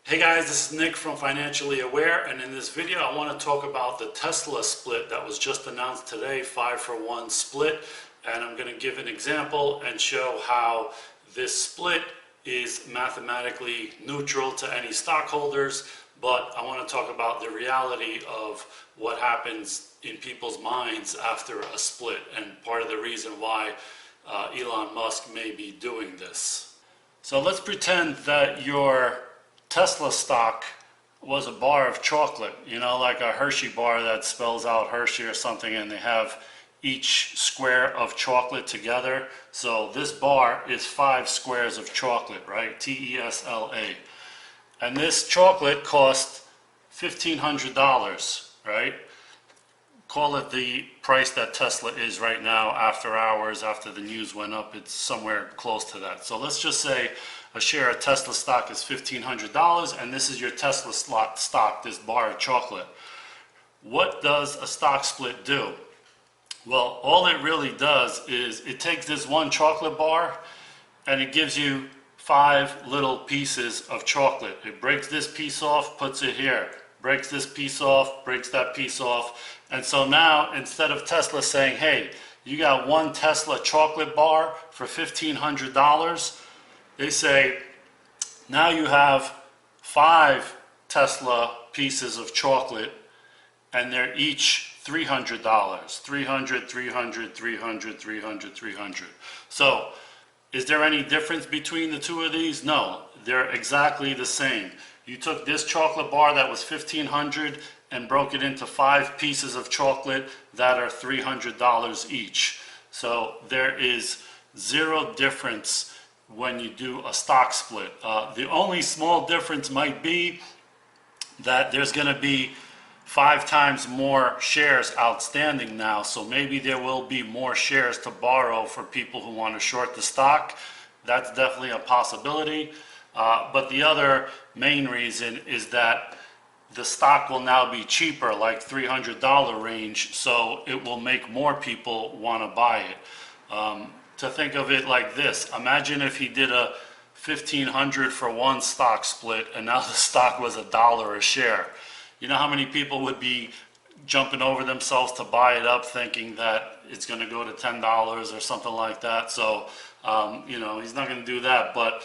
Hey guys, this is Nick from Financially Aware, and in this video I want to talk about the Tesla split that was just announced today, 5-for-1 split, and I'm going to give an example and show how this split is mathematically neutral to any stockholders, but I want to talk about the reality of what happens in people's minds after a split and part of the reason why Elon Musk may be doing this. So let's pretend that your Tesla stock was a bar of chocolate, like a Hershey bar that spells out Hershey or something, and they have each square of chocolate together. So this bar is 5 squares of chocolate, right? TSLA. And this chocolate cost $1,500, right? Call it the price that Tesla is right now after hours, after the news went up. It's somewhere close to that. So let's just say a share of Tesla stock is $1,500, and this is your Tesla stock, this bar of chocolate. What does a stock split do? Well, all it really does is it takes this one chocolate bar and it gives you 5 little pieces of chocolate. It breaks this piece off, puts it here, breaks this piece off, breaks that piece off. And so now, instead of Tesla saying, hey, you got one Tesla chocolate bar for $1,500, they say, now you have 5 Tesla pieces of chocolate, and they're each $300. 300, 300, 300, 300, 300. So, is there any difference between the two of these? No, they're exactly the same. You took this chocolate bar that was $1,500 and broke it into 5 pieces of chocolate that are $300 each. So there is zero difference when you do a stock split. The only small difference might be that there's going to be 5 times more shares outstanding now, so maybe there will be more shares to borrow for people who want to short the stock. That's definitely a possibility. But the other main reason is that the stock will now be cheaper, like $300 range, so it will make more people want to buy it. To think of it like this, imagine if he did a 1,500 for one stock split and now the stock was $1 a share. You know how many people would be jumping over themselves to buy it up thinking that it's going to go to $10 or something like that. So, he's not going to do that. But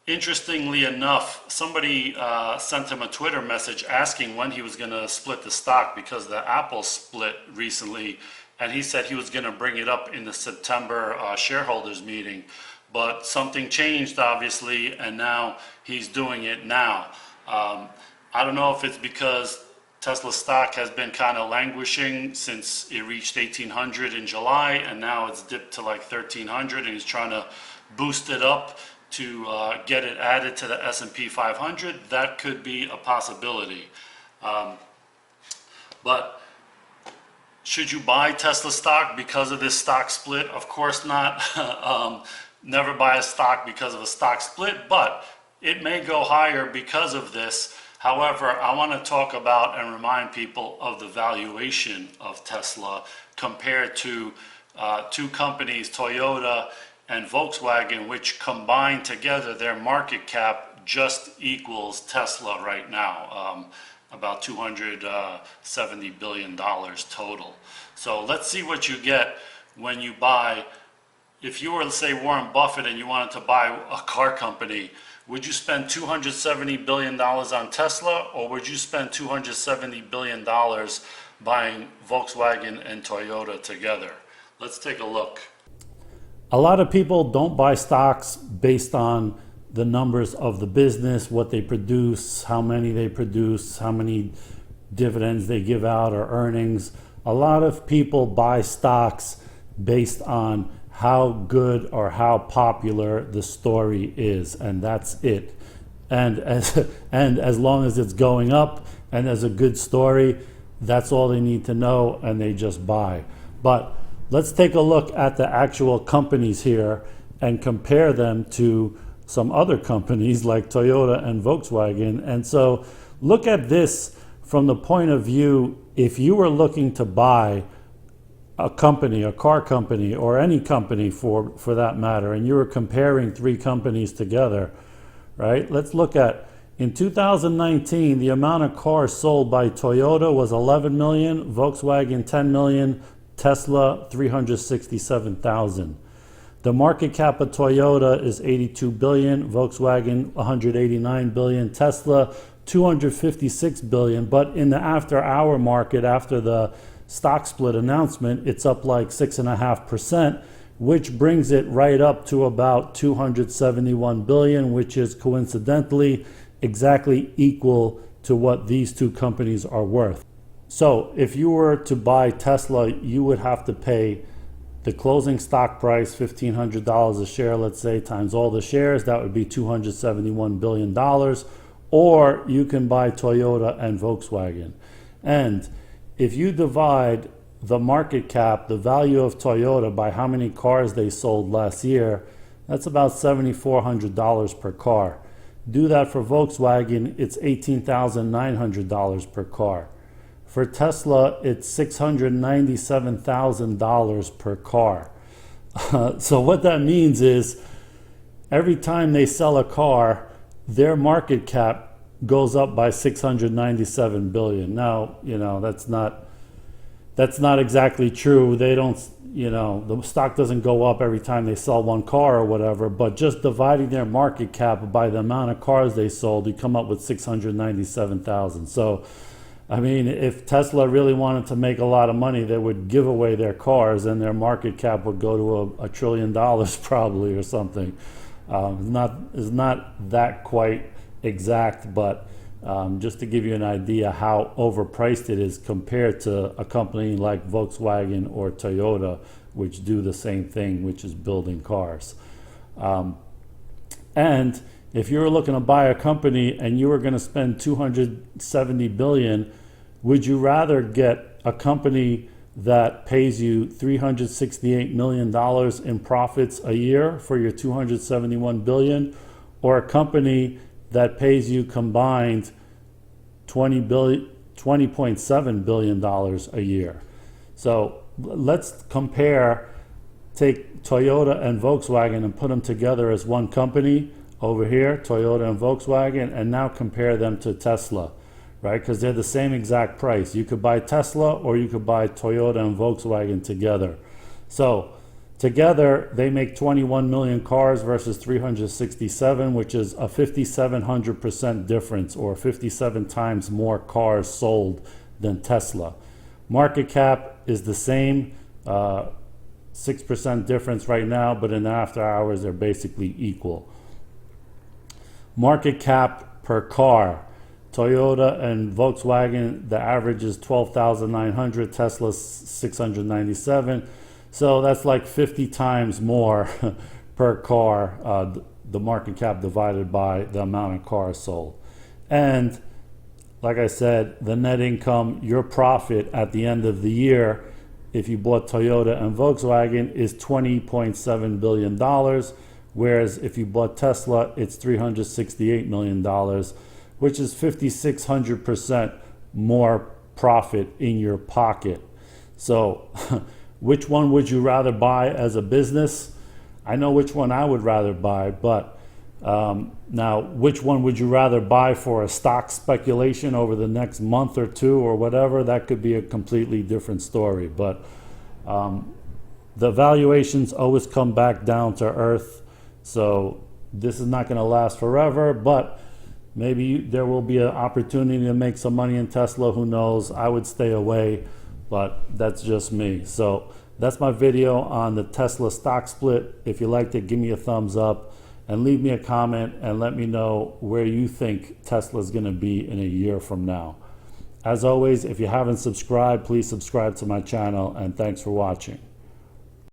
interestingly enough, somebody sent him a Twitter message asking when he was going to split the stock because the Apple split recently. And he said he was going to bring it up in the September shareholders meeting. But something changed, obviously, and now he's doing it now. I don't know if it's because Tesla stock has been kind of languishing since it reached 1,800 in July, and now it's dipped to like 1,300, and he's trying to boost it up to get it added to the S&P 500. That could be a possibility. But should you buy Tesla stock because of this stock split? Of course not. Never buy a stock because of a stock split, but it may go higher because of this. However, I want to talk about and remind people of the valuation of Tesla compared to 2 companies, Toyota and Volkswagen, which combined together, their market cap just equals Tesla right now, about $270 billion total. So let's see what you get when you buy. If you were, say, Warren Buffett and you wanted to buy a car company, would you spend $270 billion on Tesla, or would you spend $270 billion buying Volkswagen and Toyota together? Let's take a look. A lot of people don't buy stocks based on the numbers of the business, what they produce, how many they produce, how many dividends they give out or earnings. A lot of people buy stocks based on how good or how popular the story is, and that's it. And as long as it's going up and there's a good story, that's all they need to know, and they just buy. But let's take a look at the actual companies here and compare them to some other companies like Toyota and Volkswagen. And so look at this from the point of view, if you were looking to buy a company, a car company, or any company for that matter, and you were comparing 3 companies together, right? Let's look at, in 2019, the amount of cars sold by Toyota was 11 million, Volkswagen 10 million, Tesla 367,000. The market cap of Toyota is 82 billion, Volkswagen 189 billion, Tesla 256 billion. But in the after-hour market, after the stock split announcement, it's up like 6.5%, which brings it right up to about 271 billion, which is coincidentally exactly equal to what these two companies are worth. So if you were to buy Tesla, you would have to pay the closing stock price, $1,500 a share, let's say, times all the shares. That would be $271 billion. Or you can buy Toyota and Volkswagen. And if you divide the market cap, the value of Toyota, by how many cars they sold last year, that's about $7,400 per car. Do that for Volkswagen, it's $18,900 per car. For Tesla, it's $697,000 per car. So what that means is every time they sell a car, their market cap goes up by 697 billion. Now, that's not exactly true. They don't, the stock doesn't go up every time they sell one car or whatever, but just dividing their market cap by the amount of cars they sold, you come up with 697,000. So, I mean, if Tesla really wanted to make a lot of money, they would give away their cars and their market cap would go to $1 trillion probably or something. It's not that quite exact, but just to give you an idea how overpriced it is compared to a company like Volkswagen or Toyota, which do the same thing, which is building cars. And if you were looking to buy a company and you were going to spend 270 billion, would you rather get a company that pays you $368 million in profits a year for your 271 billion, or a company that pays you combined $20.7 billion a year? So let's compare, take Toyota and Volkswagen and put them together as one company over here, Toyota and Volkswagen, and now compare them to Tesla, right? Because they're the same exact price. You could buy Tesla or you could buy Toyota and Volkswagen together. So together they make 21 million cars versus 367, which is a 5,700% difference, or 57 times more cars sold than Tesla. Market cap is the same, 6% difference right now, but in the after hours they're basically equal. Market cap per car, Toyota and Volkswagen, the average is 12,900, Tesla's 697. So that's like 50 times more per car, the market cap divided by the amount of cars sold. And like I said, the net income, your profit at the end of the year, if you bought Toyota and Volkswagen, is $20.7 billion. Whereas if you bought Tesla, it's $368 million, which is 5,600% more profit in your pocket. So which one would you rather buy as a business? I know which one I would rather buy, but now which one would you rather buy for a stock speculation over the next month or two or whatever? That could be a completely different story. But the valuations always come back down to earth. So this is not going to last forever, but maybe there will be an opportunity to make some money in Tesla. Who knows? I would stay away, but that's just me. So that's my video on the Tesla stock split. If you liked it, give me a thumbs up and leave me a comment and let me know where you think Tesla is going to be in a year from now. As always, if you haven't subscribed, please subscribe to my channel, and thanks for watching.